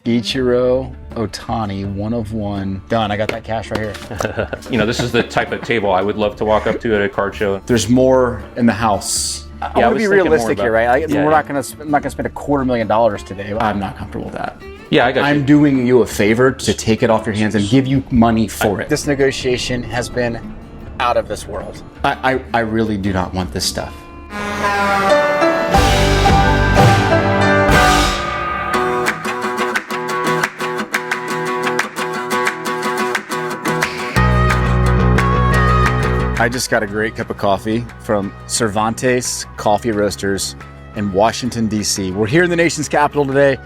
Ichiro Ohtani, 1 of 1. Done. I got that cash right here. This is the type of table I would love to walk up to at a card show. There's more in the house. I want to be realistic here, right? I'm not going to spend $250,000 today. I'm not comfortable with that. Yeah, I got you. I'm doing you a favor to take it off your hands and give you money for it. This negotiation has been out of this world. I really do not want this stuff. I just got a great cup of coffee from Cervantes Coffee Roasters in Washington, D.C. We're here in the nation's capital today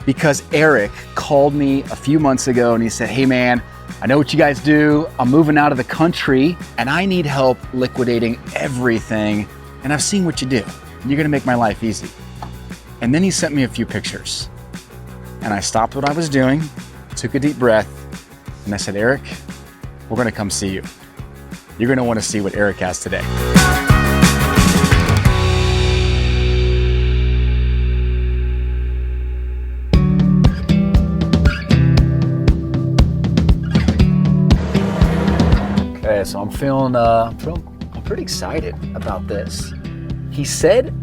because Eric called me a few months ago and he said, hey man, I know what you guys do. I'm moving out of the country and I need help liquidating everything. And I've seen what you do. You're gonna make my life easy. And then he sent me a few pictures. And I stopped what I was doing, took a deep breath, and I said, Eric, we're gonna come see you. You're gonna wanna see what Eric has today. Okay, so I'm feeling I'm pretty excited about this. He said,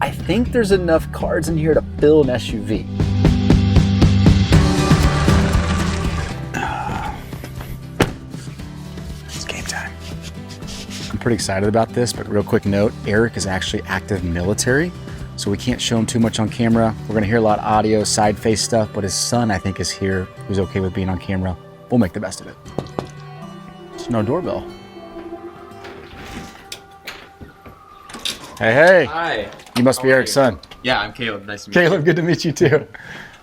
I think there's enough cards in here to fill an SUV. I'm pretty excited about this, but real quick note, Eric is actually active military, so we can't show him too much on camera. We're gonna hear a lot of audio, side face stuff, but his son, I think, is here, who's okay with being on camera. We'll make the best of it. There's no doorbell. Hey. Hi. You must be Eric's son. Yeah, I'm Caleb. Nice to meet you. Caleb, good to meet you too.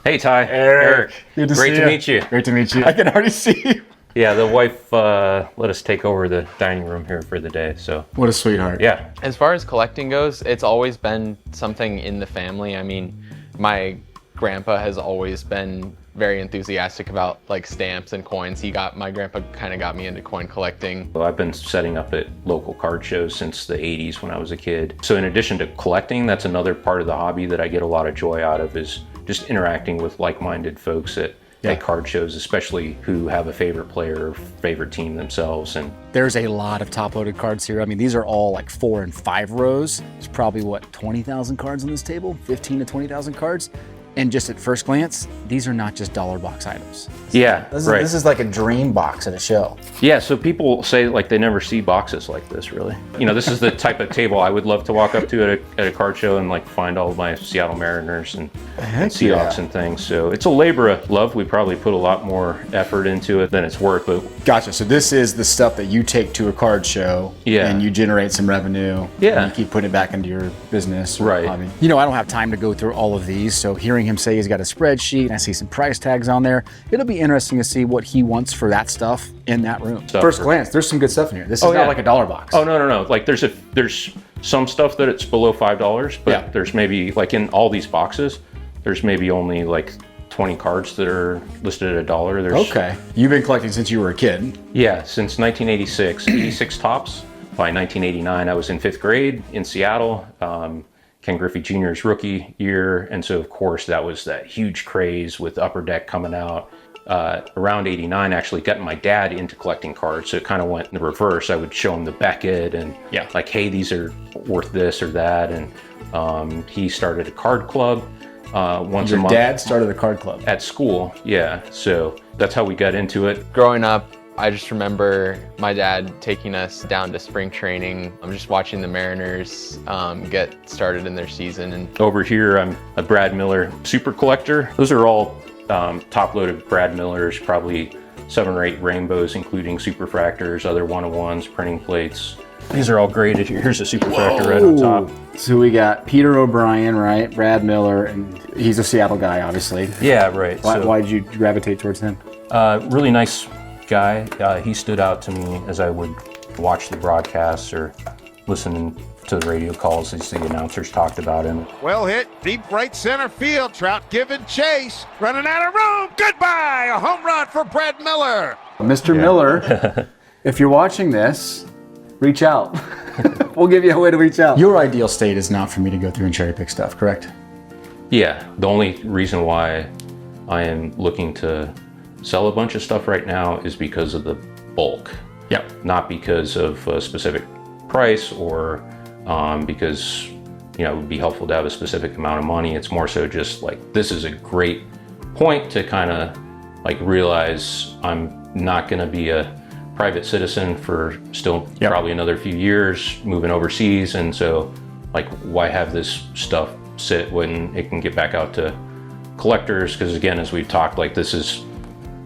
Hey, Ty. Eric. Good to see you. Great to meet you. Great to meet you. I can already see you. Yeah, the wife let us take over the dining room here for the day, so. What a sweetheart. Yeah. As far as collecting goes, it's always been something in the family. I mean, my grandpa has always been very enthusiastic about like stamps and coins. My grandpa kind of got me into coin collecting. Well, I've been setting up at local card shows since the 80s when I was a kid. So in addition to collecting, that's another part of the hobby that I get a lot of joy out of, is just interacting with like-minded folks at card shows, especially who have a favorite player or favorite team themselves. And there's a lot of top-loaded cards here. I mean, these are all like 4 and 5 rows. There's probably, 20,000 cards on this table? 15 to 20,000 cards? And just at first glance, these are not just dollar box items. Yeah, right. This is like a dream box at a show. Yeah, so people say like they never see boxes like this, really. This is the type of table I would love to walk up to at a card show and like find all of my Seattle Mariners and Seahawks and things. So it's a labor of love. We probably put a lot more effort into it than it's worth. But gotcha. So this is the stuff that you take to a card show and you generate some revenue. Yeah. And you keep putting it back into your business. Right. I don't have time to go through all of these. So hearing him say he's got a spreadsheet, I see some price tags on there. It'll be interesting to see what he wants for that stuff in that room. First glance, there's some good stuff in here. This is not like a dollar box. Oh, no. Like there's some stuff that it's below $5, but there's maybe like in all these boxes, there's maybe only like 20 cards that are listed at $1. Okay. You've been collecting since you were a kid. Yeah, since 1986, 86 tops. By 1989, I was in 5th grade in Seattle. Ken Griffey Jr.'s rookie year. And so of course that was that huge craze with Upper Deck coming out. Around 89, actually got my dad into collecting cards. So it kind of went in the reverse. I would show him the Beckett and like, hey, these are worth this or that. And he started a card club once a month. Your dad started a card club? At school, yeah. So that's how we got into it. Growing up, I just remember my dad taking us down to spring training. I'm just watching the Mariners get started in their season. And over here, I'm a Brad Miller super collector. Those are all top-loaded Brad Millers, probably 7 or 8 rainbows, including superfractors, other 101s, printing plates. These are all graded here. Here's a superfractor right on top. So we got Peter O'Brien, right? Brad Miller, and he's a Seattle guy, obviously. Yeah, right. Why did you gravitate towards him? Really nice guy. He stood out to me as I would watch the broadcasts or listen to the radio calls as the announcers talked about him. Well hit, deep right center field. Trout giving chase, running out of room. Goodbye, a home run for Brad Miller. Mr. Miller, if you're watching this, reach out. We'll give you a way to reach out. Your ideal state is not for me to go through and cherry pick stuff, correct? Yeah, the only reason why I am looking to sell a bunch of stuff right now is because of the bulk. Yep. Not because of a specific price or because, you know, it would be helpful to have a specific amount of money. It's more so just like, this is a great point to kind of like realize I'm not going to be a private citizen for still probably another few years, moving overseas. And so like, why have this stuff sit when it can get back out to collectors? Because again, as we've talked, like this is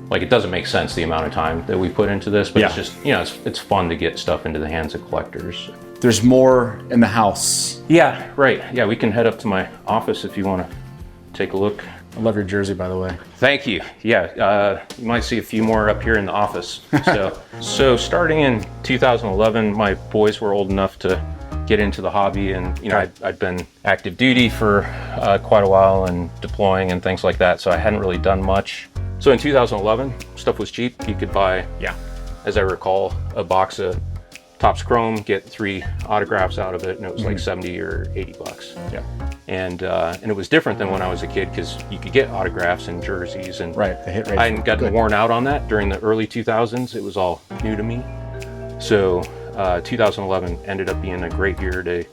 like, it doesn't make sense the amount of time that we put into this, but it's just, you know, it's fun to get stuff into the hands of collectors. There's more in the house. Yeah, right. Yeah, we can head up to my office if you want to take a look. I love your jersey, by the way. Thank you. Yeah, you might see a few more up here in the office. So starting in 2011, my boys were old enough to get into the hobby, and you know, I'd been active duty for quite a while and deploying and things like that, so I hadn't really done much. So in 2011, stuff was cheap. You could buy, as I recall, a box of Topps Chrome, get 3 autographs out of it, and it was like 70 or 80 bucks. Yeah. And it was different than when I was a kid because you could get autographs and jerseys, and the hit rate. I hadn't gotten worn out on that during the early 2000s. It was all new to me. So 2011 ended up being a great year to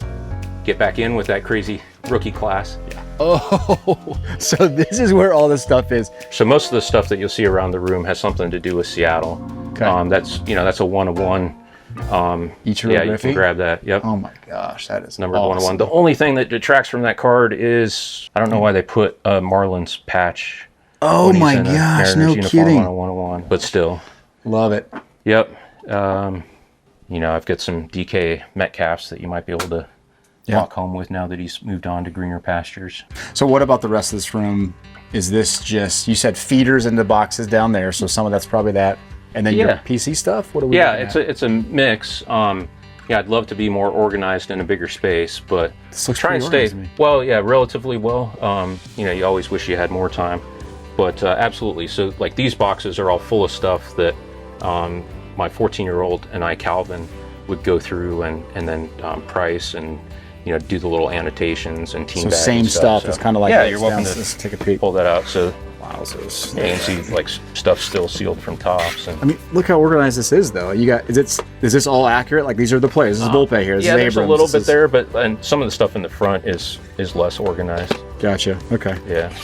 get back in with that crazy rookie class. Oh, so this is where all this stuff is. So most of the stuff that you'll see around the room has something to do with Seattle. That's, you know, that's a 1-of-1. Ichiro you can grab that. Yep. Oh my gosh, that is numbered awesome. 1-of-1. The only thing that detracts from that card is I don't know why they put a Marlins patch. Oh my gosh, no kidding. On a 1-of-1, but still, love it. Yep. You know, I've got some DK Metcalfs that you might be able to walk home with now that he's moved on to greener pastures. So what about the rest of this room? Is this just, you said feeders into boxes down there, so some of that's probably that. And then your PC stuff? What are we looking at? It's a mix. I'd love to be more organized in a bigger space, but try and stay relatively well. You know, you always wish you had more time, but absolutely. So like these boxes are all full of stuff that my 14-year-old and I, Calvin, would go through and then price and, you know, do the little annotations and team bags. So same stuff. It's kind of like you're welcome to take a peek. Pull that out. So wowzers. you can see like stuff still sealed from Topps. And I mean, look how organized this is, though. You got is this all accurate? Like these are the players. This is Volpe here. This is there's Abrams. a little bit there, but and some of the stuff in the front is less organized. Gotcha. Okay. Yeah.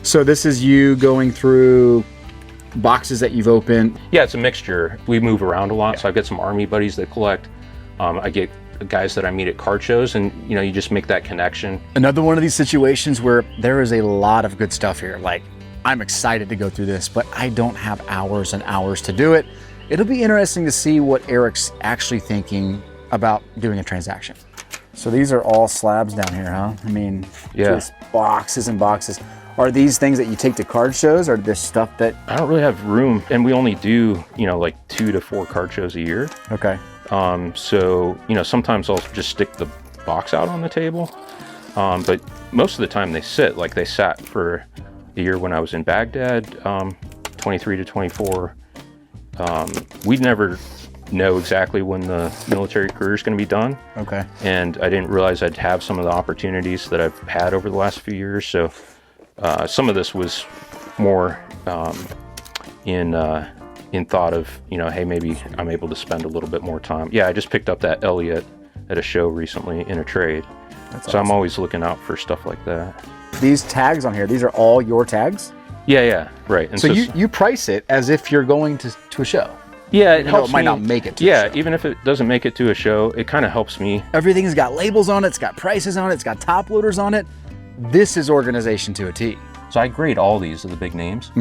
So this is you going through boxes that you've opened. Yeah, it's a mixture. We move around a lot, so I've got some Army buddies that collect. I get guys that I meet at card shows, and you know, you just make that connection. Another one of these situations where there is a lot of good stuff here. Like, I'm excited to go through this, but I don't have hours and hours to do it. It'll be interesting to see what Eric's actually thinking about doing a transaction. So these are all slabs down here, huh? I mean, just boxes and boxes. Are these things that you take to card shows, or this stuff that... I don't really have room, and we only do, you know, like 2 to 4 card shows a year. Okay. So, you know, sometimes I'll just stick the box out on the table, but most of the time they sit. Like they sat for the year when I was in Baghdad, 23 to 24. We'd never know exactly when the military career is going to be done. Okay. And I didn't realize I'd have some of the opportunities that I've had over the last few years. So some of this was more in thought of, you know, hey, maybe I'm able to spend a little bit more time. Yeah, I just picked up that Elliott at a show recently in a trade. That's awesome. I'm always looking out for stuff like that. These tags on here, these are all your tags? Yeah, right. And so you price it as if you're going to a show? Yeah, it helps me. It might not make it to a show. Even if it doesn't make it to a show, it kind of helps me. Everything's got labels on it, it's got prices on it, it's got top loaders on it. This is organization to a T. So I grade all these of the big names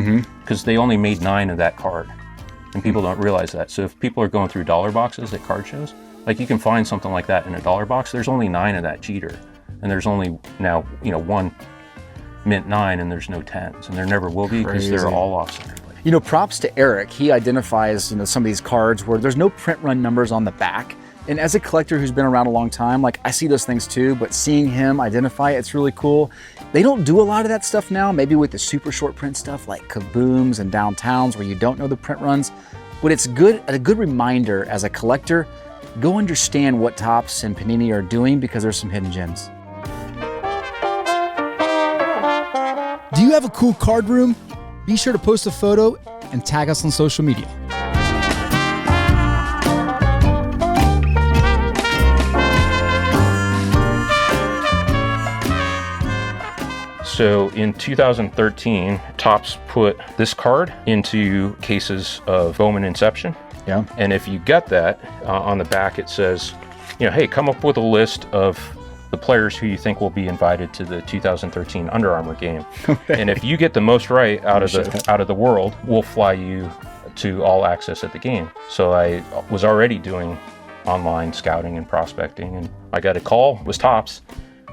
because they only made 9 of that card. And people don't realize that. So if people are going through dollar boxes at card shows, like you can find something like that in a dollar box, there's only 9 of that cheater. And there's only now, you know, 1 mint 9 and there's no 10s. And there never will be because they're all off-center. You know, props to Eric. He identifies, you know, some of these cards where there's no print run numbers on the back. And as a collector who's been around a long time, like I see those things too, but seeing him identify it's really cool. They don't do a lot of that stuff now, maybe with the super short print stuff like Kabooms and Downtowns where you don't know the print runs. But it's a good reminder as a collector, go understand what Topps and Panini are doing because there's some hidden gems. Do you have a cool card room? Be sure to post a photo and tag us on social media. So in 2013, Topps put this card into cases of Bowman Inception. Yeah. And if you get that, on the back it says, hey, come up with a list of the players who you think will be invited to the 2013 Under Armour game. And if you get the most right out of the world, we'll fly you to all access at the game. So I was already doing online scouting and prospecting, and I got a call, it was Topps,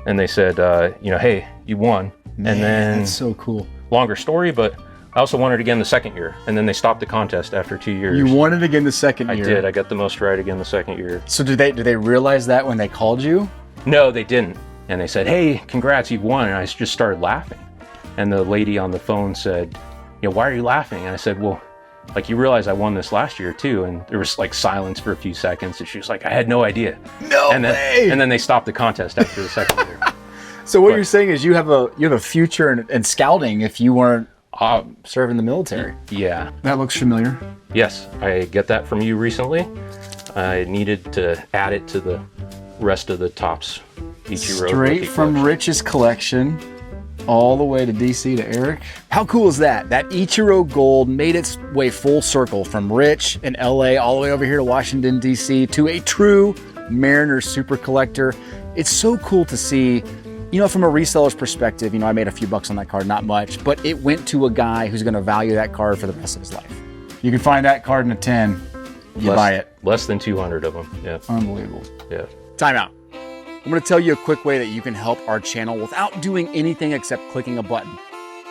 and they said, hey, you won. Man, and then that's so cool. Longer story, but I also won it again the second year, and then they stopped the contest after 2 years. You won it again the second year. I did. I got the most right again the second year. So did they realize that when they called you? No, they didn't. And they said, "Hey, congrats, you've won." And I just started laughing. And the lady on the phone said, "Why are you laughing?" And I said, "Well, you realize I won this last year too." And there was silence for a few seconds, and she was like, "I had no idea." No way. And then they stopped the contest after the second year. So what you're saying is you have a future in scouting if you weren't serving the military. Yeah. That looks familiar. Yes, I get that from you recently. I needed to add it to the rest of the Topps Ichiro. Straight from Rich's collection all the way to DC to Eric. How cool is that? That Ichiro gold made its way full circle from Rich in LA all the way over here to Washington D.C. to a true Mariner super collector. It's so cool to see. From a reseller's perspective, I made a few bucks on that card, not much, but it went to a guy who's going to value that card for the rest of his life. You can find that card in a 10. You buy it. Less than 200 of them. Yeah. Unbelievable. Yeah. Time out. I'm going to tell you a quick way that you can help our channel without doing anything except clicking a button.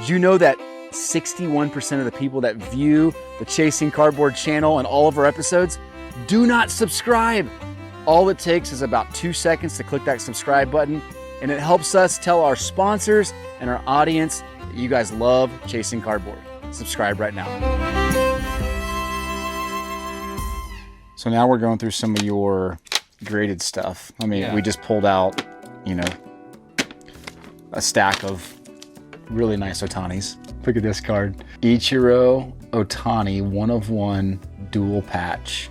Did you know that 61% of the people that view the Chasing Cardboard channel and all of our episodes do not subscribe? All it takes is about 2 seconds to click that subscribe button, and it helps us tell our sponsors and our audience that you guys love Chasing Cardboard. Subscribe right now. So now we're going through some of your graded stuff. We just pulled out, a stack of really nice Ohtanis. Look at this card. Ichiro Ohtani 1/1 dual patch.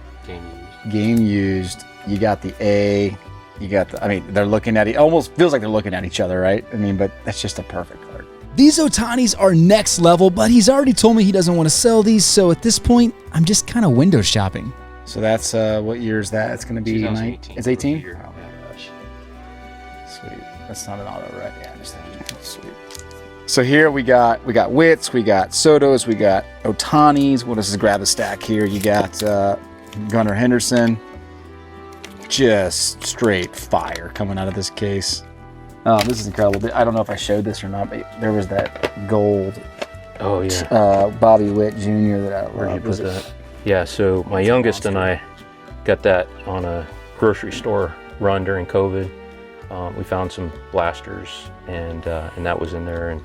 Game used. You got the A. You got they're looking at it. Almost feels like they're looking at each other, right? But that's just a perfect card. These Ohtanis are next level, but he's already told me he doesn't want to sell these, so at this point, I'm just kind of window shopping. So that's, what year is that? It's going to be 2018. It's 18? Oh my gosh. Sweet. That's not an auto, right? Yeah, just sweet. So here we got Wits, we got Sotos, we got Ohtanis. We'll just grab a stack here. You got Gunnar Henderson. Just straight fire coming out of this case. Oh, this is incredible. I don't know if I showed this or not, but there was that gold. Oh yeah. Bobby Witt Jr. that I love. Where did you put that? Yeah. So my youngest and I got that on a grocery store run during COVID. We found some blasters, and that was in there, and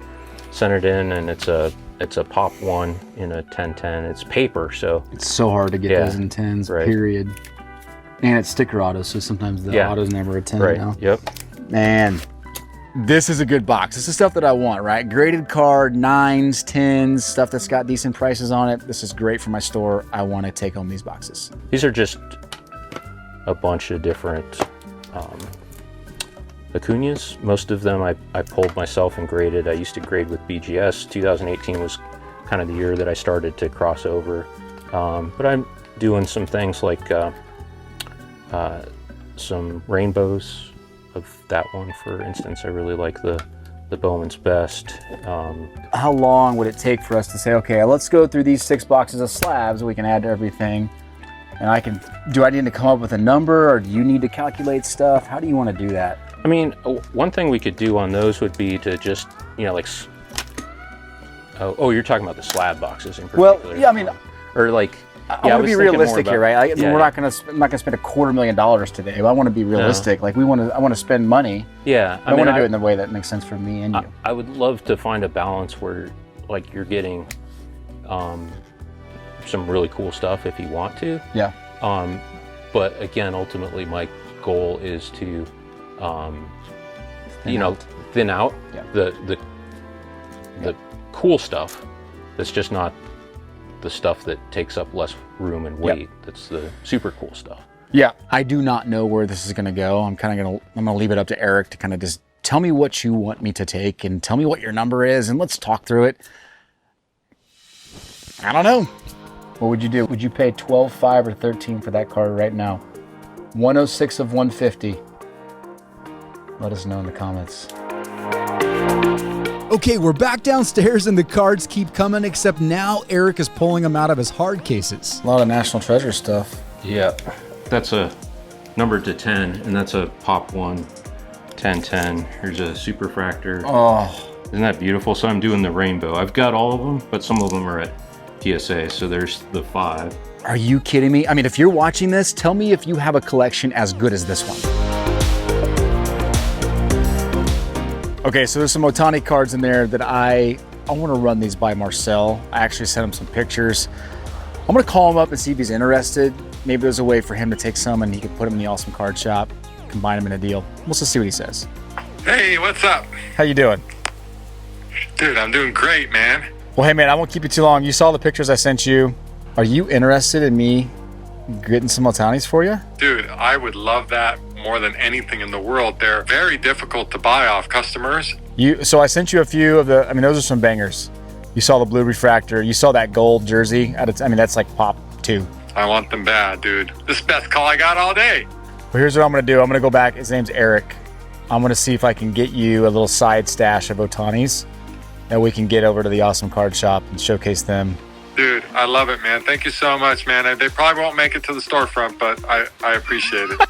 sent it in, and it's a pop one in a 1010. It's paper, so it's so hard to get those in 10s. Right. Period. And it's sticker auto, so sometimes the auto's never a 10 right. now. Yep. Man, this is a good box. This is stuff that I want, right? Graded card, 9s, 10s, stuff that's got decent prices on it. This is great for my store. I want to take home these boxes. These are just a bunch of different Acuñas. Most of them I pulled myself and graded. I used to grade with BGS. 2018 was kind of the year that I started to cross over. But I'm doing some things like some rainbows of that one, for instance. I really like the Bowman's Best. How long would it take for us to say, okay, let's go through these 6 boxes of slabs we can add to everything, and do I need to come up with a number, or do you need to calculate stuff? How do you want to do that? One thing we could do on those would be to just, you're talking about the slab boxes in particular. Well, yeah, or like, I want to be realistic here, right? I'm not going to spend $250,000 today. I want to be realistic. I want to spend money. Yeah, I want to do it in the way that makes sense for me and you. I would love to find a balance where, you're getting some really cool stuff if you want to. Yeah. But again, ultimately, my goal is to, thin out Yeah. the cool stuff, That's just not the stuff that takes up less room and weight. That's the super cool stuff. Yeah, I do not know where this is going to go. I'm gonna leave it up to Eric to kind of just tell me what you want me to take and tell me what your number is, and let's talk through it. I don't know. What would you do? Would you pay 12, 5, or 13 for that card right now? 106 of 150. Let us know in the comments. Okay, we're back downstairs and the cards keep coming, except now Eric is pulling them out of his hard cases. A lot of National Treasure stuff. Yeah, that's a number to 10, and that's a pop one, 10-10. Here's a superfractor. Oh, isn't that beautiful? So I'm doing the rainbow. I've got all of them, but some of them are at PSA, so there's the 5. are you kidding me? I mean, if you're watching this, tell me if you have a collection as good as this one. Okay, so there's some Ohtani cards in there that I want to run these by Marcel. I actually sent him some pictures. I'm going to call him up and see if he's interested. Maybe there's a way for him to take some and he could put them in the Awesome Card Shop, combine them in a deal. We'll just see what he says. Hey, what's up? How you doing? Dude, I'm doing great, man. Well, hey man, I won't keep you too long. You saw the pictures I sent you. Are you interested in me getting some Ohtanis for you? Dude, I would love that more than anything in the world. They're very difficult to buy off customers. So I sent you a few of the, I mean, those are some bangers. You saw the blue refractor. You saw that gold jersey. That's like pop 2. I want them bad, dude. This is the best call I got all day. Well, here's what I'm going to do. I'm going to go back. His name's Eric. I'm going to see if I can get you a little side stash of Ohtanis that we can get over to the Awesome Card Shop and showcase them. Dude, I love it, man. Thank you so much, man. They probably won't make it to the storefront, but I appreciate it.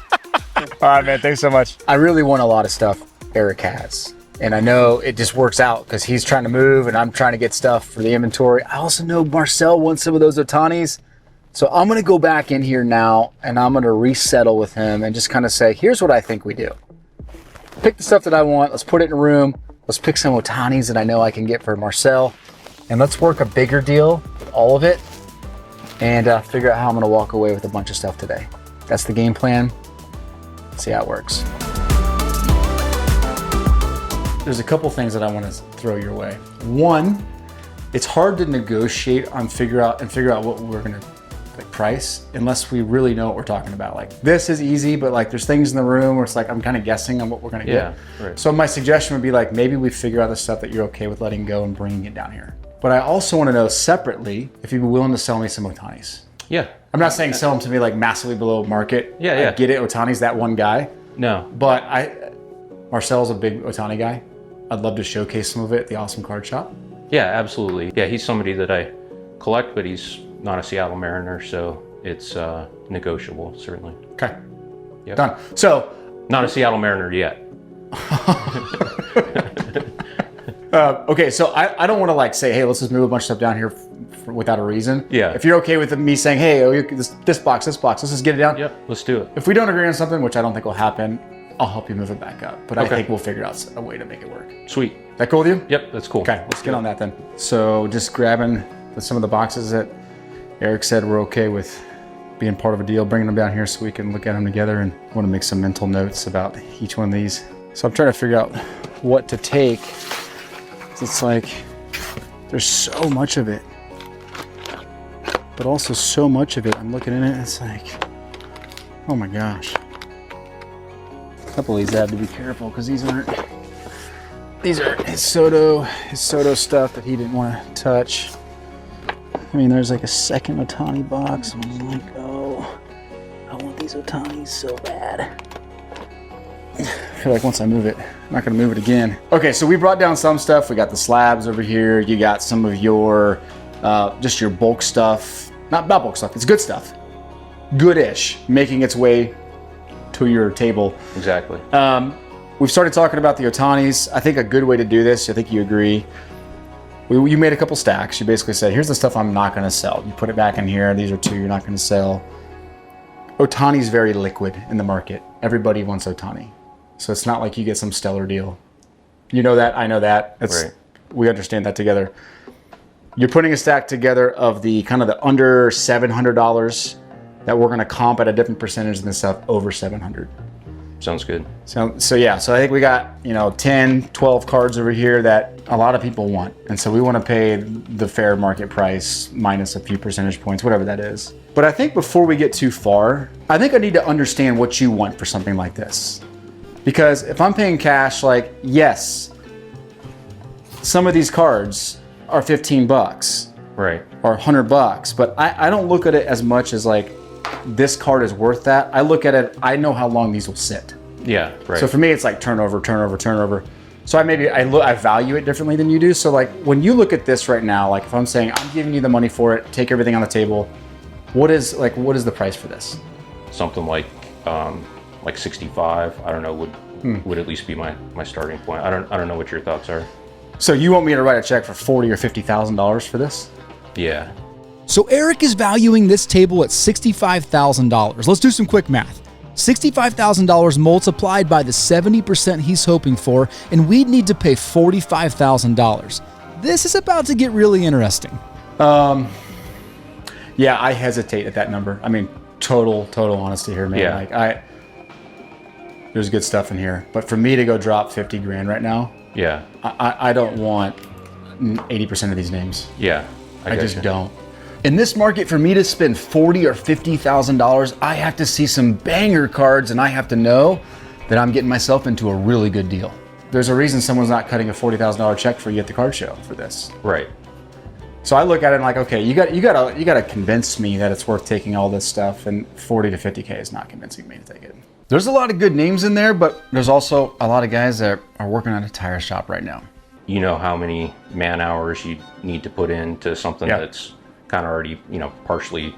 All right, man. Thanks so much. I really want a lot of stuff Eric has. And I know it just works out because he's trying to move and I'm trying to get stuff for the inventory. I also know Marcel wants some of those Ohtanis. So I'm going to go back in here now and I'm going to resettle with him and just kind of say, here's what I think we do. Pick the stuff that I want. Let's put it in a room. Let's pick some Ohtanis that I know I can get for Marcel. And let's work a bigger deal with all of it and figure out how I'm going to walk away with a bunch of stuff today. That's the game plan. Let's see how it works. There's a couple things that I want to throw your way. One, it's hard to negotiate on figure out what we're going to price unless we really know what we're talking about. Like this is easy, but like there's things in the room where it's like I'm kind of guessing on what we're going to get. Right. So my suggestion would be like maybe we figure out the stuff that you're okay with letting go and bringing it down here. But I also want to know separately if you'd be willing to sell me some Ohtanis. Yeah. I'm not saying sell them to me like massively below market. Yeah. I get it. Ohtani's that one guy. No. But Marcel's a big Ohtani guy. I'd love to showcase some of it at the Awesome Card Shop. Yeah, absolutely. Yeah, he's somebody that I collect, but he's not a Seattle Mariner, so it's negotiable, certainly. Okay. Yep. Done. So. Not a Seattle Mariner yet. Okay, so I don't want to like say, hey, let's just move a bunch of stuff down here without a reason. Yeah. If you're okay with me saying, hey, this box, let's just get it down. Yep, let's do it. If we don't agree on something, which I don't think will happen, I'll help you move it back up. But Okay. I think we'll figure out a way to make it work. Sweet. Is that cool with you? Yep, that's cool. Okay, let's get on that then. So just grabbing some of the boxes that Eric said we're okay with being part of a deal, bringing them down here so we can look at them together, and I want to make some mental notes about each one of these. So I'm trying to figure out what to take. It's like there's so much of it, but also so much of it. I'm looking at it, it's like, oh my gosh. A couple of these I have to be careful because these are his Soto stuff that he didn't want to touch. I mean, there's like a second Ohtani box. And I'm like, oh, I want these Ohtanis so bad. I feel like once I move it, I'm not gonna move it again. Okay, so we brought down some stuff. We got the slabs over here. You got some of your, just your bulk stuff. Not bulk stuff, it's good stuff. Good-ish, making its way to your table. Exactly. We've started talking about the Ohtanis. I think a good way to do this, I think you agree, you made a couple stacks. You basically said, here's the stuff I'm not gonna sell. You put it back in here. These are 2 you're not gonna sell. Ohtani's very liquid in the market. Everybody wants Ohtani. So it's not like you get some stellar deal. You know that, I know that. Right. We understand that together. You're putting a stack together of the kind of the under $700 that we're gonna comp at a different percentage than stuff over $700. Sounds good. So I think we got, 10, 12 cards over here that a lot of people want. And so we want to pay the fair market price minus a few percentage points, whatever that is. But I think before we get too far, I think I need to understand what you want for something like this. Because if I'm paying cash, like, yes, some of these cards are $15 Right. or $100, but I don't look at it as much as like, this card is worth that. I look at it, I know how long these will sit. Yeah, right. So for me, it's like turnover. So I value it differently than you do. So like when you look at this right now, like if I'm saying I'm giving you the money for it, take everything on the table, what is the price for this? Something like 65. I don't know, would at least be my starting point. I don't know what your thoughts are. So you want me to write a check for $40,000 or $50,000 for this? Yeah. So Eric is valuing this table at $65,000. Let's do some quick math. $65,000 multiplied by the 70% he's hoping for, and we'd need to pay $45,000. This is about to get really interesting. Yeah, I hesitate at that number. I mean, total honesty here, man. Yeah. There's good stuff in here, but for me to go drop 50 grand right now, Yeah. I don't want 80% of these names. Yeah. I just don't. In this market, for me to spend $40,000 or $50,000, I have to see some banger cards, and I have to know that I'm getting myself into a really good deal. There's a reason someone's not cutting a $40,000 check for you at the card show for this. Right. So I look at it and like, okay, you gotta convince me that it's worth taking all this stuff, and 40 to 50K is not convincing me to take it. There's a lot of good names in there, but there's also a lot of guys that are working at a tire shop right now. You know how many man hours you need to put into something that's kind of already, partially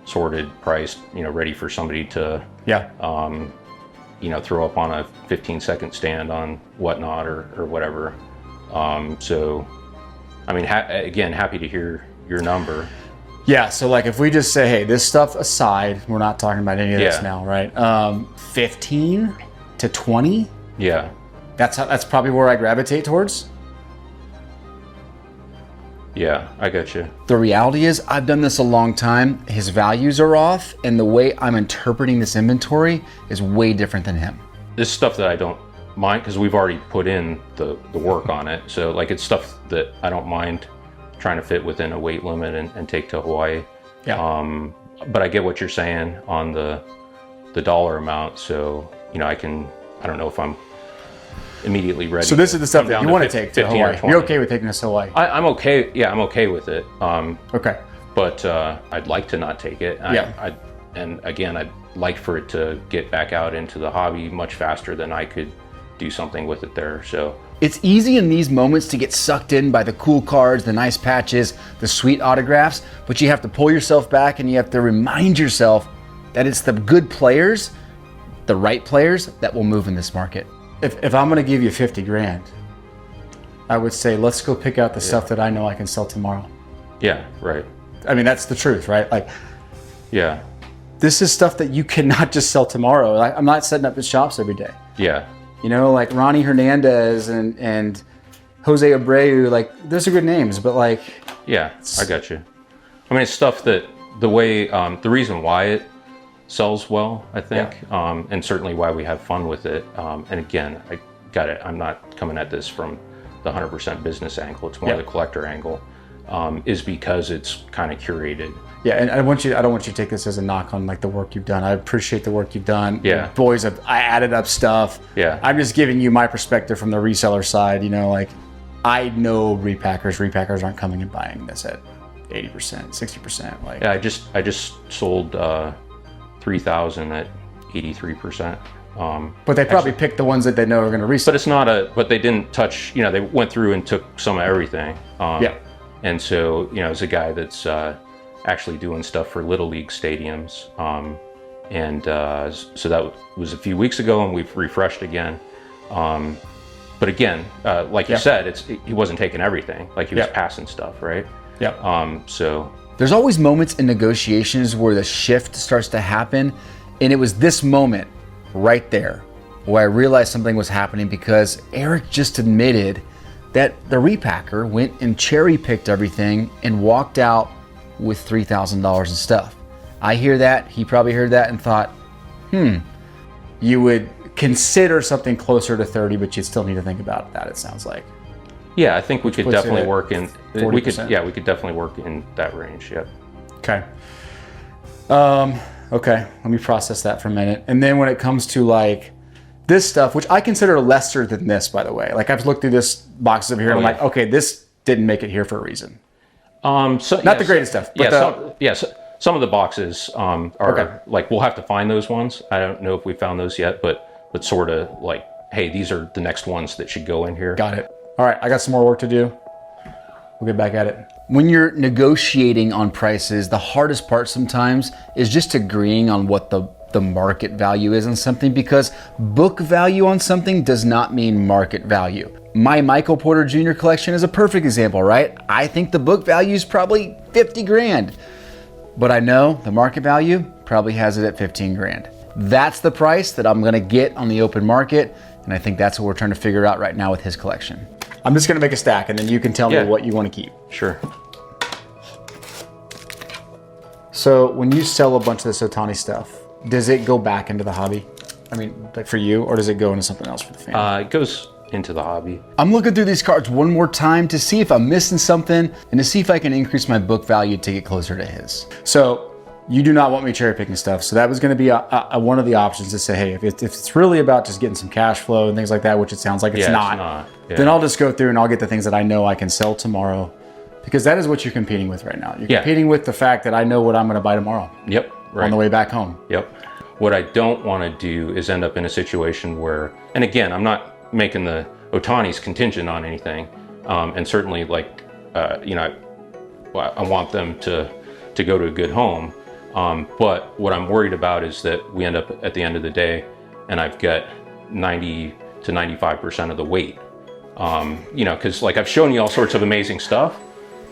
sorted, priced, ready for somebody to, throw up on a 15-second stand on whatnot or whatever. So, I mean, again, happy to hear your number. Yeah, so like if we just say, hey, this stuff aside, we're not talking about any of this now, right? 15 to 20? Yeah. That's probably where I gravitate towards. Yeah, I got you. The reality is I've done this a long time. His values are off, and the way I'm interpreting this inventory is way different than him. This stuff that I don't mind, because we've already put in the work on it. So like it's stuff that I don't mind trying to fit within a weight limit and take to Hawaii. Yeah. But I get what you're saying on the dollar amount. So, I don't know if I'm immediately ready. So this is the stuff that you want to take to Hawaii. You're okay with taking this to Hawaii? I'm okay. Yeah, I'm okay with it. Okay. But I'd like to not take it. And again, I'd like for it to get back out into the hobby much faster than I could do something with it there. So it's easy in these moments to get sucked in by the cool cards, the nice patches, the sweet autographs, but you have to pull yourself back and you have to remind yourself that it's the good players, the right players, that will move in this market. If I'm gonna give you 50 grand, I would say, let's go pick out the stuff that I know I can sell tomorrow. Yeah, right. I mean, that's the truth, right? Like, yeah, this is stuff that you cannot just sell tomorrow. I'm not setting up in shops every day. Yeah. Like Ronnie Hernandez and Jose Abreu, like those are good names, but like. Yeah, I got you. I mean, it's stuff that the reason why it sells well, I think, and certainly why we have fun with it. And again, I got it. I'm not coming at this from the 100% business angle. It's more the collector angle, is because it's kind of curated. Yeah, and I don't want you to take this as a knock on like the work you've done. I appreciate the work you've done. Yeah. Boys, I added up stuff. Yeah. I'm just giving you my perspective from the reseller side. Like I know repackers aren't coming and buying this at 80%, 60%. Like yeah, I just sold 3,000 at 83%. But they probably picked the ones that they know are going to resell. But it's not but they didn't touch, they went through and took some of everything. And so, as a guy that's actually doing stuff for Little League stadiums. So that was a few weeks ago, and we've refreshed again. But again, like you said, he wasn't taking everything. Like he was passing stuff, right? Yeah. So there's always moments in negotiations where the shift starts to happen, and it was this moment right there where I realized something was happening, because Eric just admitted that the repacker went and cherry picked everything and walked out with $3,000 in stuff. I hear that, he probably heard that and thought, you would consider something closer to 30, but you still need to think about that, it sounds like. Yeah, I think we could puts it definitely at work in. 40%. We could definitely work in that range. Yep. Okay. Okay, let me process that for a minute. And then when it comes to like this stuff, which I consider lesser than this, by the way, like I've looked through this boxes over here, and I'm like, okay, this didn't make it here for a reason. Not the greatest stuff. But some of the boxes are like, we'll have to find those ones. I don't know if we found those yet, but sort of like, hey, these are the next ones that should go in here. Got it. All right, I got some more work to do. We'll get back at it. When you're negotiating on prices, the hardest part sometimes is just agreeing on what the market value is on something, because book value on something does not mean market value. My Michael Porter Jr. collection is a perfect example, right? I think the book value is probably 50 grand, but I know the market value probably has it at 15 grand. That's the price that I'm gonna get on the open market, and I think that's what we're trying to figure out right now with his collection. I'm just gonna make a stack, and then you can tell me what you want to keep. Sure. So when you sell a bunch of this Ohtani stuff, does it go back into the hobby? I mean, like for you, or does it go into something else for the family? It goes into the hobby. I'm looking through these cards one more time to see if I'm missing something and to see if I can increase my book value to get closer to his. So you do not want me cherry picking stuff. So that was going to be one of the options to say, hey, if it's really about just getting some cash flow and things like that, which it sounds like it's not. Then I'll just go through and I'll get the things that I know I can sell tomorrow, because that is what you're competing with right now. You're competing with the fact that I know what I'm going to buy tomorrow. Yep. Right. On the way back home. Yep. What I don't want to do is end up in a situation where, and again, I'm not making the Ohtani's contingent on anything, and certainly like, I want them to go to a good home. But what I'm worried about is that we end up at the end of the day and I've got 90 to 95% of the weight. Because like I've shown you all sorts of amazing stuff,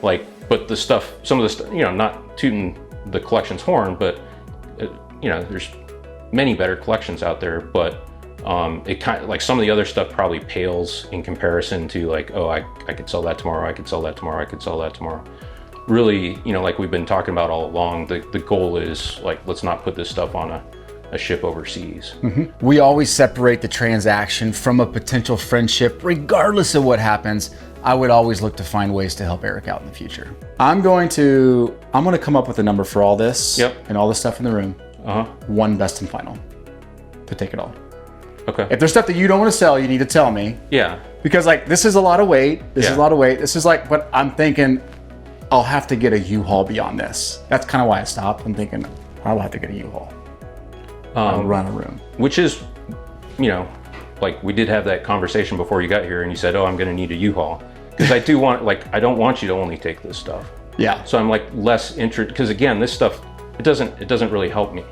like, but the stuff, some of the stuff, not tooting the collection's horn, but there's many better collections out there, but it kind of like some of the other stuff probably pales in comparison to like, oh, I could sell that tomorrow, I could sell that tomorrow, I could sell that tomorrow. Really, like we've been talking about all along, the goal is like, let's not put this stuff on a ship overseas. Mm-hmm. We always separate the transaction from a potential friendship. Regardless of what happens, I would always look to find ways to help Eric out in the future. I'm going to come up with a number for all this and all the stuff in the room. One best and final to take it all. Okay. If there's stuff that you don't want to sell, you need to tell me. Yeah. Because like, this is a lot of weight. This is like, but I'm thinking I'll have to get a U-Haul beyond this. That's kind of why I stopped. I'm thinking I'll have to get a U-Haul. I'll run a room. Which is, like we did have that conversation before you got here and you said, oh, I'm going to need a U-Haul. Because I don't want you to only take this stuff. Yeah. So I'm like less interested, because again, this stuff, it doesn't really help me.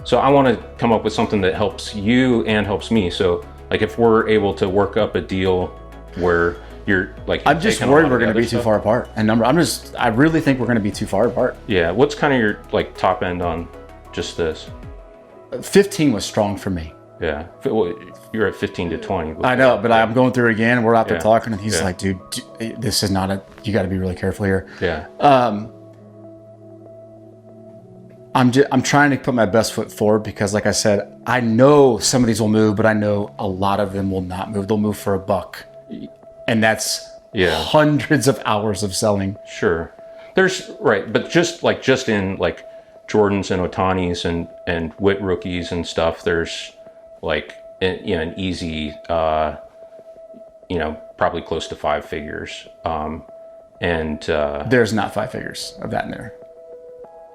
So I want to come up with something that helps you and helps me. So like if we're able to work up a deal where you're like, I'm just worried we're going to be too far apart. And I really think we're going to be too far apart. Yeah. What's kind of your like top end on just this? 15 was strong for me. Yeah. You're at 15 to 20. I know, but I'm going through it again. We're out there talking and he's like, dude, this is not you got to be really careful here. Yeah. I'm trying to put my best foot forward because like I said, I know some of these will move, but I know a lot of them will not move. They'll move for $1. And that's hundreds of hours of selling. Sure. There's but just in like Jordans and Ohtanis and Witt rookies and stuff, there's like an easy probably close to 5 figures. There's not 5 figures of that in there.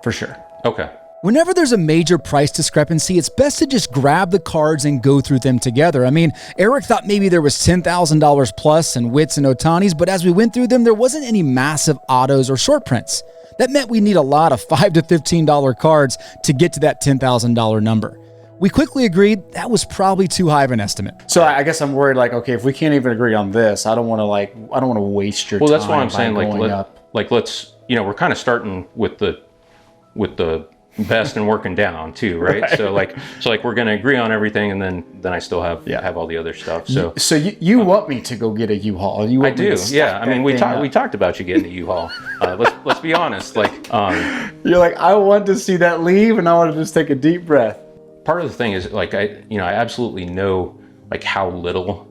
For sure. Okay. Whenever there's a major price discrepancy, it's best to just grab the cards and go through them together. I mean, Eric thought maybe there was $10,000 plus in Witts and Ohtanis, but as we went through them, there wasn't any massive autos or short prints. That meant we need a lot of $5 to $15 cards to get to that $10,000 number. We quickly agreed that was probably too high of an estimate. So I guess I'm worried, like, okay, if we can't even agree on this, I don't want to waste your time. Well, that's why I'm saying, let's, we're kind of starting with the best and working down too, right? So we're going to agree on everything, and then I still have all the other stuff. So you want me to go get a U-Haul? I do. Yeah. I mean, we talked about you getting a U-Haul. Let's be honest. Like, you're like, I want to see that leave, and I want to just take a deep breath. part of the thing is like I absolutely know like how little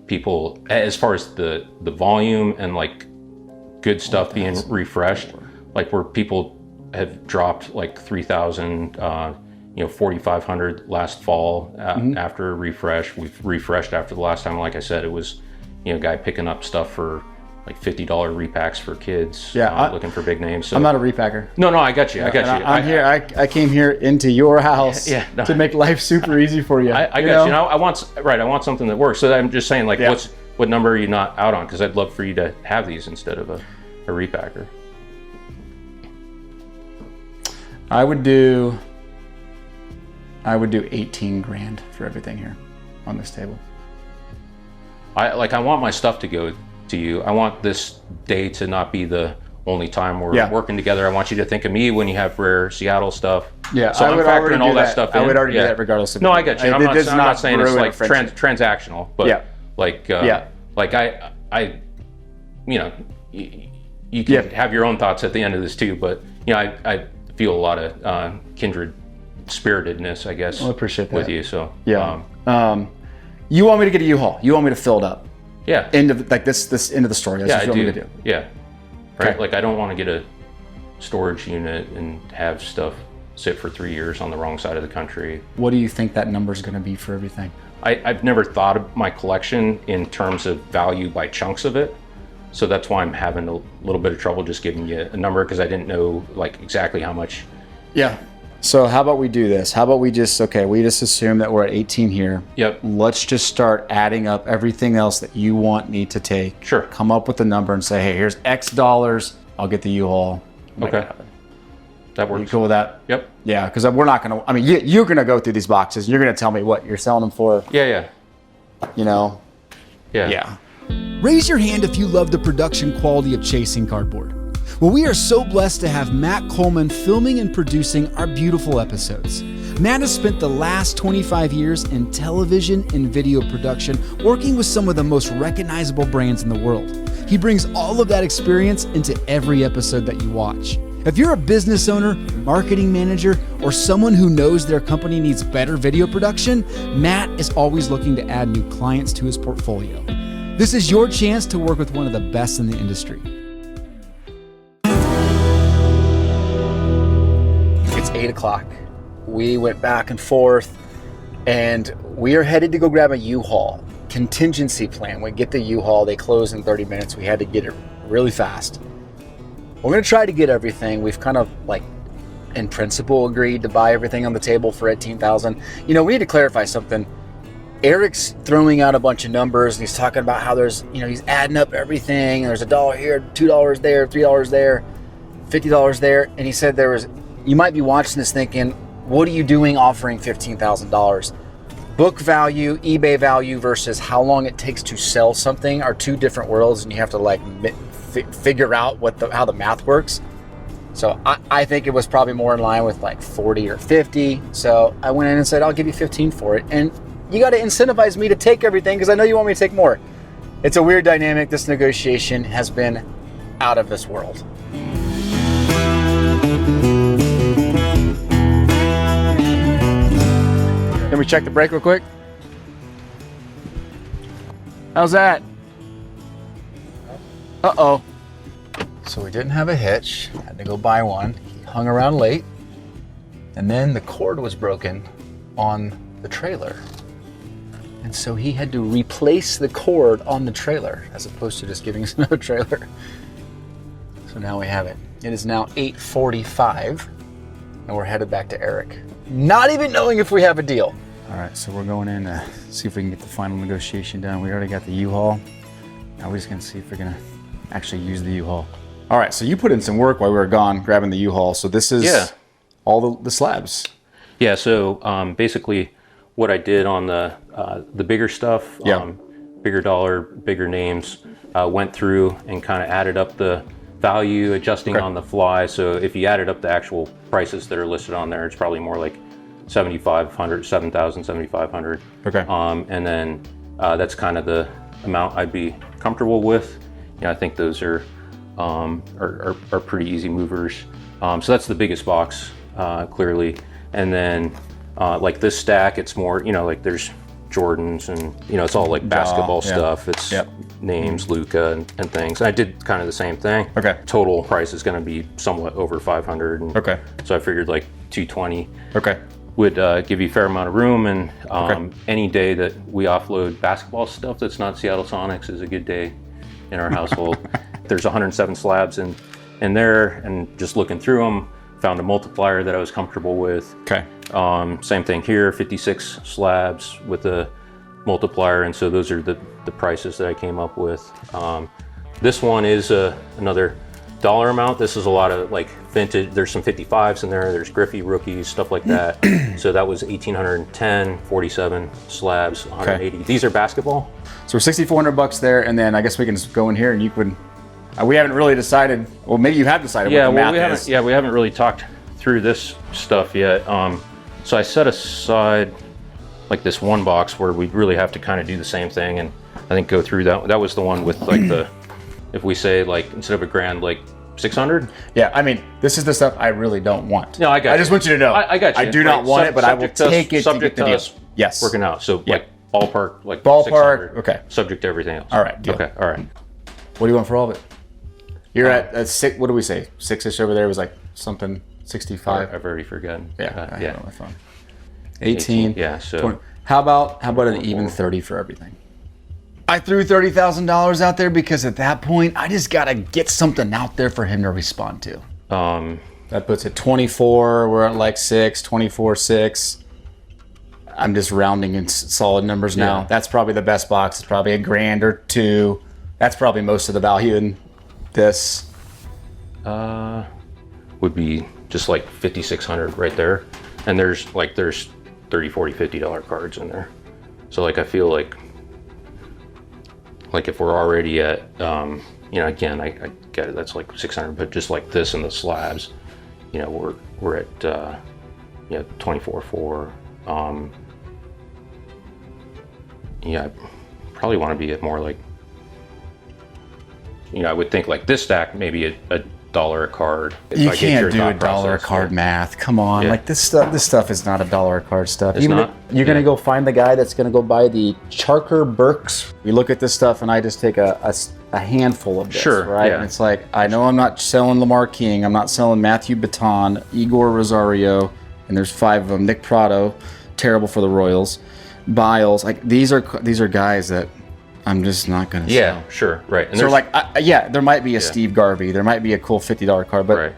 people, as far as the volume and like good stuff being refreshed, like where people have dropped like 3,000, 4,500 last fall after a refresh. We've refreshed after the last time. Like I said, it was, a guy picking up stuff for like $50 repacks for kids. Yeah, looking for big names. So I'm not a repacker. No, I got you. I got you. I'm here. I came here into your house to make life super easy for you. I got you. I want something that works. So I'm just saying, like, what number are you not out on? Because I'd love for you to have these instead of a repacker. I would do 18 grand for everything here on this table. I want my stuff to go to you. I want this day to not be the only time we're working together. I want you to think of me when you have rare Seattle stuff. Yeah, so I'm factoring all that stuff in. I would already do that regardless of. No, I get you. I'm not saying it's like transactional, but you can have your own thoughts at the end of this too. But I feel a lot of kindred spiritedness, I guess. I appreciate that with you. So you want me to get a U-Haul? You want me to fill it up? Yeah. End of this end of the story. That's what you want me to do. Yeah. Right. Okay. Like I don't want to get a storage unit and have stuff sit for 3 years on the wrong side of the country. What do you think that number is going to be for everything? I've never thought of my collection in terms of value by chunks of it. So that's why I'm having a little bit of trouble just giving you a number, because I didn't know like exactly how much. Yeah. So how about we do this? How about we just assume that we're at 18 here. Yep. Let's just start adding up everything else that you need to take. Sure. Come up with a number and say, hey, here's X dollars. I'll get the U-Haul. Okay. That works. You cool with that? Yep. Yeah, because we're not going to, you're going to go through these boxes. And you're going to tell me what you're selling them for. Yeah. Yeah. Raise your hand if you love the production quality of chasing cardboard. Well, we are so blessed to have Matt Coleman filming and producing our beautiful episodes. Matt has spent the last 25 years in television and video production, working with some of the most recognizable brands in the world. He brings all of that experience into every episode that you watch. If you're a business owner, marketing manager, or someone who knows their company needs better video production, Matt is always looking to add new clients to his portfolio. This is your chance to work with one of the best in the industry. It's 8 o'clock. We went back and forth, and we are headed to go grab a U-Haul. Contingency plan. We get the U-Haul. They close in 30 minutes. We had to get it really fast. We're going to try to get everything. We've kind of in principle agreed to buy everything on the table for $18,000. We need to clarify something. Eric's throwing out a bunch of numbers, and he's talking about how there's, he's adding up everything. And there's $1 here, $2 there, $3 there, $50 there. And he said you might be watching this thinking, what are you doing offering $15,000? Book value, eBay value versus how long it takes to sell something are two different worlds, and you have to figure out how the math works. So I think it was probably more in line with 40 or 50. So I went in and said, I'll give you 15 for it. And you got to incentivize me to take everything because I know you want me to take more. It's a weird dynamic. This negotiation has been out of this world. Can we check the brake real quick? How's that? Uh-oh. So we didn't have a hitch. Had to go buy one. He hung around late. And then the cord was broken on the trailer. And so he had to replace the cord on the trailer as opposed to just giving us another trailer. So now we have it. It is now 8:45 and we're headed back to Eric. Not even knowing if we have a deal. All right, so we're going in to see if we can get the final negotiation done. We already got the U-Haul. Now we're just gonna see if we're gonna actually use the U-Haul. All right, so you put in some work while we were gone grabbing the U-Haul. So this is all the slabs. Yeah, so basically what I did on the bigger stuff, bigger dollar, bigger names, went through and kind of added up the value, adjusting on the fly. So if you added up the actual prices that are listed on there, it's probably more like $7,500, $7,000, $7,500. Okay. And then that's kind of the amount I'd be comfortable with. I think those are pretty easy movers. So that's the biggest box, clearly. And then Like this stack, it's more, like there's Jordans and, it's all like basketball stuff. It's names, Luka and things. And I did kind of the same thing. Okay. Total price is going to be somewhat over 500. And Okay. So I figured like 220 Okay. would give you a fair amount of room. And any day that we offload basketball stuff that's not Seattle Sonics is a good day in our household. There's 107 slabs in there, and just looking through them, found a multiplier that I was comfortable with. Okay. Same thing here, 56 slabs with a multiplier, and so those are the prices that I came up with. This one is another dollar amount. This is a lot of like vintage. There's some 55s in there. There's Griffey rookies, stuff like that. So that was 1,810, 47 slabs, 180. These are basketball. So we're $6,400 there, and then I guess we can just go in here and you could. We haven't really decided. Well, maybe you have decided what the math is. We haven't really talked through this stuff yet. So I set aside like this one box where we'd really have to kind of do the same thing, and I think go through that. That was the one with like the, if we say like instead of a grand, like 600. Yeah, I mean, this is the stuff I really don't want. No, I got. I just want you to know. I got you. I do not want it, but I will take it to get the deal. Yes. Working out. So like ballpark, like ballpark. 600, Okay. Subject to everything else. All right. Deal. Okay. All right. What do you want for all of it? You're at six. What do we say? 6-ish over there was like something 65. I've already forgotten. Yeah. I have it on my phone. 18. 18. Yeah. So 20. How about an even 30 for everything? I threw $30,000 out there because at that point I just gotta get something out there for him to respond to. That puts it 24. We're at like 6, 24, 6. I'm just rounding in solid numbers now. Yeah. That's probably the best box. It's probably a grand or two. That's probably most of the value in this. would be just like 5,600 right there, and there's 30, 40, $50 cards in there. So like I feel like if we're already at again I get it, that's like 600, but just like this and the slabs, we're at 24.4. I probably want to be at more like, I would think like this stack maybe a $1 a card. You can't do $1 a card math. Come on, Yeah. like this stuff is not $1 a card stuff. It's not? You're gonna go find the guy that's gonna go buy the Charker Burks. We look at this stuff and I just take a handful of this, Sure, right? yeah. And it's like, I know I'm not selling Lamar King, I'm not selling Matthew Baton, Igor Rosario, and there's 5 of them. Nick Prado, terrible for the Royals. Biles, like these are guys that I'm just not gonna sell. Yeah, sure, right. And So there's- like, there might be a Steve Garvey, there might be a cool $50 card, but right.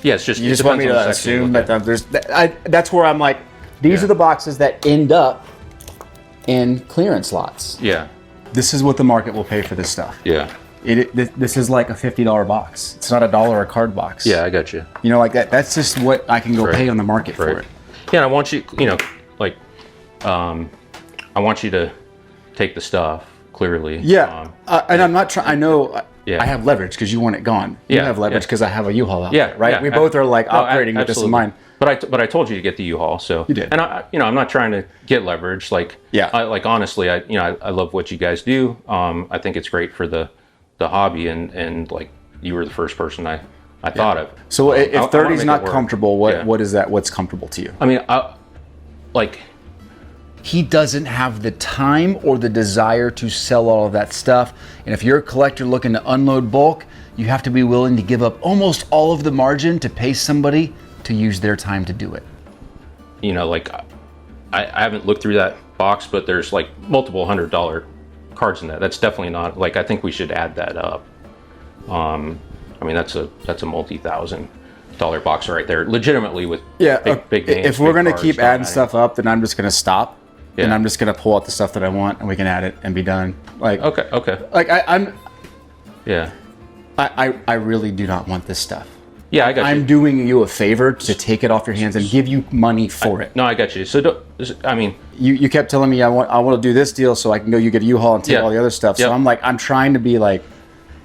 Yeah, it's just you just want me to assume that that's where I'm like, these are the boxes that end up in clearance lots. Yeah, This is what the market will pay for this stuff. yeah, This is like a $50 box. It's not $1 a card box. yeah. I got you. Like that. That's just what I can go Right. pay on the market for Right. it. Yeah, and I want you, I want you to take the stuff clearly. Yeah, and I'm not trying. I know Yeah. I have leverage because you want it gone. You Yeah, have leverage yeah. because I have a U-Haul out Yeah, there, right? yeah, We both are like operating with this in absolutely. mind. But I told you to get the U-Haul, so You did. And I'm not trying to get leverage. Like, Yeah. honestly, I love what you guys do. I think it's great for the hobby, and like you were the first person I thought of. So I if wanna 30 is make not it work. comfortable, Yeah. what is that? What's comfortable to you? I mean, He doesn't have the time or the desire to sell all of that stuff. And if you're a collector looking to unload bulk, you have to be willing to give up almost all of the margin to pay somebody to use their time to do it. I haven't looked through that box, but there's like multiple $100 cards in that. That's definitely not like, I think we should add that up. I mean, that's a multi-$1,000 box right there, legitimately with big names. If we're big going to cards, keep don't adding matter. stuff up, then I'm just going to stop. And Yeah. I'm just going to pull out the stuff that I want and we can add it and be done. Like, Okay. like Yeah. I really do not want this stuff. Yeah, I got you. I'm doing you a favor to take it off your hands and give you money for it. No, I got you. So, I mean, You kept telling me I want to do this deal so I can go. You get a U-Haul and take Yeah. all the other stuff. So Yep. I'm like, I'm trying to be like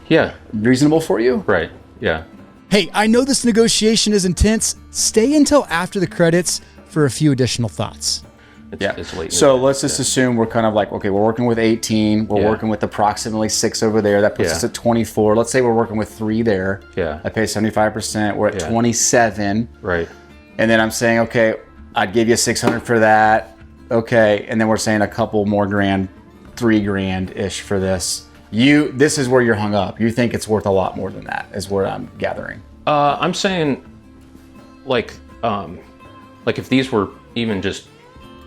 yeah, reasonable for you. right. Yeah. Hey, I know this negotiation is intense. Stay until after the credits for a few additional thoughts. It's late. So let's just assume we're kind of like, okay, we're working with 18. We're Yeah. working with approximately 6 over there. That puts Yeah. us at 24. Let's say we're working with 3 there. Yeah. I pay 75%. We're at Yeah. 27. Right. And then I'm saying, okay, I'd give you 600 for that. Okay, and then we're saying a couple more grand, $3,000-ish for this. This is where you're hung up. You think it's worth a lot more than that, is what I'm gathering. I'm saying, like if these were even just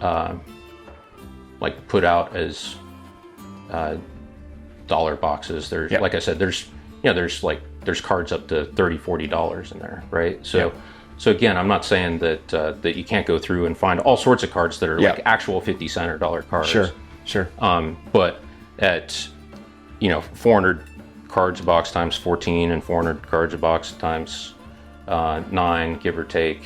like put out as dollar boxes, there's like I said, there's cards up to $30-$40 in there, right? So again, I'm not saying that you can't go through and find all sorts of cards that are like actual 50 cent or dollar cards. Sure. But at 400 cards a box times 14 and 400 cards a box times 9, give or take,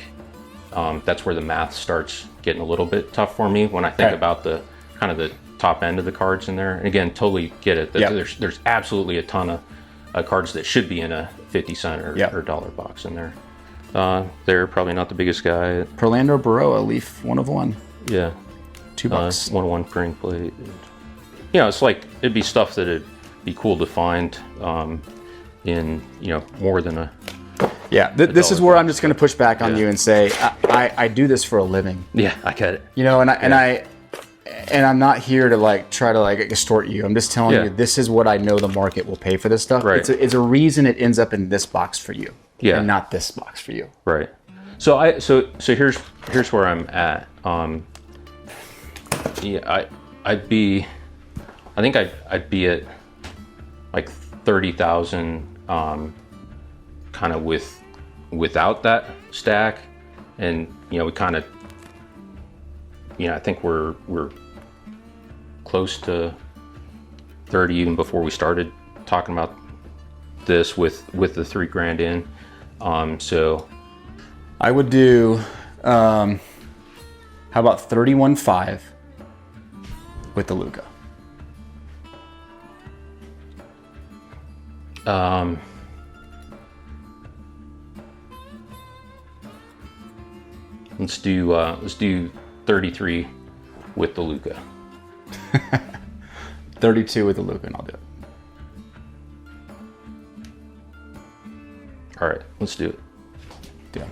that's where the math starts getting a little bit tough for me when I think about the kind of the top end of the cards in there. And again, totally get it. There's absolutely a ton of cards that should be in a 50 cent or dollar box in there. They're probably not the biggest guy. Perlando Baroa, Leaf 1 of 1. Yeah. $2. 1/1 printing plate. It's like, it'd be stuff that it'd be cool to find in, more than a... Yeah, this is where I'm just going to push back on you and say, I do this for a living. Yeah, I get it. And I'm not here to try to extort you. I'm just telling you, this is what I know the market will pay for this stuff. Right. It's a reason it ends up in this box for you. Yeah. And not this box for you. Right. So here's where I'm at. I'd be at like 30,000 kind of without that stack, and we kind of I think we're close to 30 even before we started talking about this with the $3,000 in. So I would do how about 31.5 with the Luka. Let's do 33 with the Luka. 32 with the Luka, and I'll do it. All right, let's do it. Deal.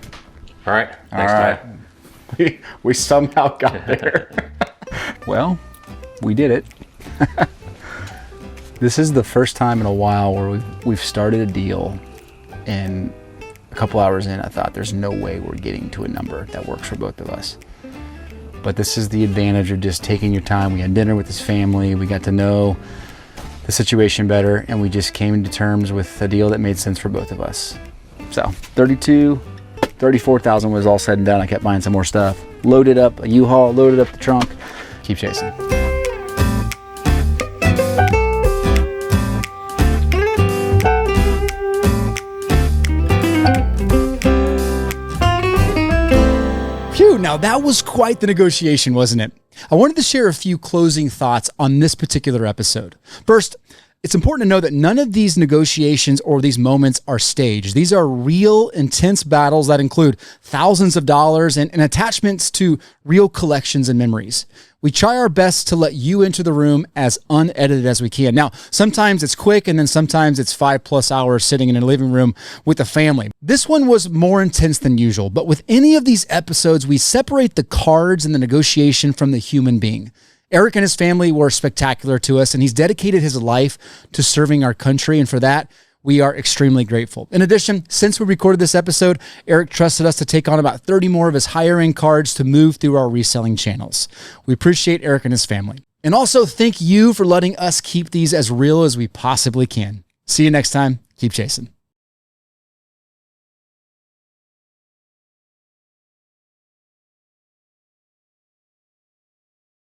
All right. Thanks, Ty. We somehow got there. Well, we did it. This is the first time in a while where we've started a deal, and a couple hours in, I thought there's no way we're getting to a number that works for both of us. But this is the advantage of just taking your time. We had dinner with his family. We got to know the situation better, and we just came to terms with a deal that made sense for both of us. So 34,000 was all said and done. I kept buying some more stuff. Loaded up a U-Haul, loaded up the trunk. Keep chasing. Phew, now that was quite the negotiation, wasn't it? I wanted to share a few closing thoughts on this particular episode. First, it's important to know that none of these negotiations or these moments are staged. These are real, intense battles that include thousands of dollars and attachments to real collections and memories. We try our best to let you into the room as unedited as we can. Now, sometimes it's quick, and then sometimes it's 5+ hours sitting in a living room with the family. This one was more intense than usual, but with any of these episodes, we separate the cards and the negotiation from the human being. Eric and his family were spectacular to us, and he's dedicated his life to serving our country, and for that, we are extremely grateful. In addition, since we recorded this episode, Eric trusted us to take on about 30 more of his higher-end cards to move through our reselling channels. We appreciate Eric and his family. And also, thank you for letting us keep these as real as we possibly can. See you next time. Keep chasing.